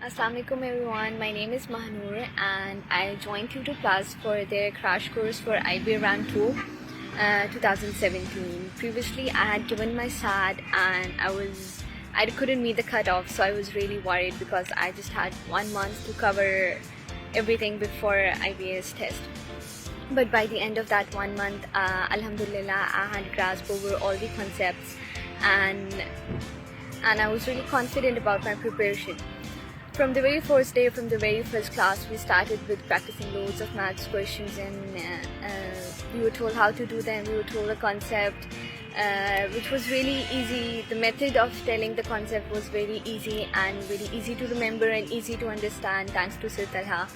Assalamualaikum everyone, my name is Mahnoor and I joined Tutor Plus for their crash course for IBA Round 2 2017. Previously I had given my SAT and I couldn't meet the cutoff, so I was really worried because I just had 1 month to cover everything before IBA's test. But by the end of that 1 month, Alhamdulillah, I had grasped over all the concepts and I was really confident about my preparation. From the very first day, from the very first class, we started with practicing loads of maths questions and we were told how to do them, we were told a concept which was really easy. The method of telling the concept was very easy and very easy to remember and easy to understand thanks to Sir Talha.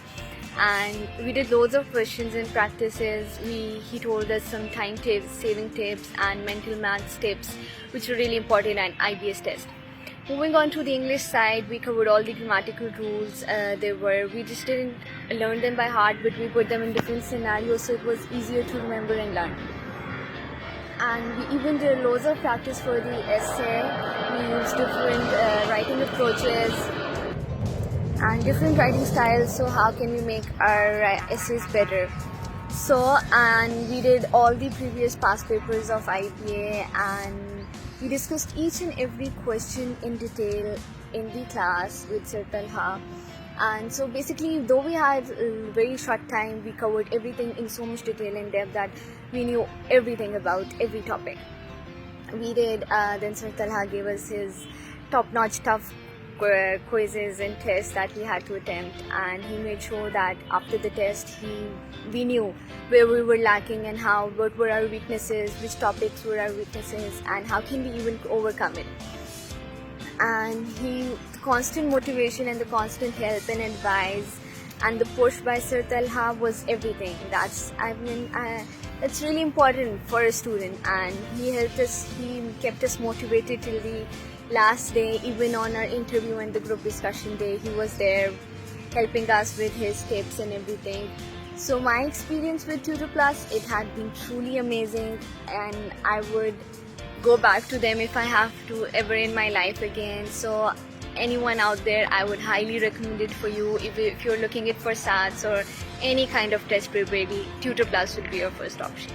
And we did loads of questions and practices. He told us some time tips, saving tips and mental maths tips which were really important at IBS test. Moving on to the English side, we covered all the grammatical rules. We just didn't learn them by heart, but we put them in different scenarios so it was easier to remember and learn. And we even did loads of practice for the essay. We used different writing approaches and different writing styles, so how can we make our essays better. And we did all the previous past papers of IBA and we discussed each and every question in detail in the class with Sir Talha. And so basically, though we had a very short time, we covered everything in so much detail and depth that we knew everything about every topic. We did, then Sir Talha gave us his top-notch tough quizzes and tests that we had to attempt, and he made sure that after the test we knew where we were lacking and what were our weaknesses, which topics were our weaknesses and how can we even overcome it. And the constant motivation and the constant help and advice and the push by Sir Talha was everything. That's really important for a student, and he helped us, he kept us motivated till the last day. Even on our interview and the group discussion day, he was there helping us with his tips and everything. So my experience with Tutor Plus, it had been truly amazing and I would go back to them if I have to ever in my life again. So anyone out there, I would highly recommend it for you. If you're looking it for SATs or any kind of test prep, Tutor Plus would be your first option.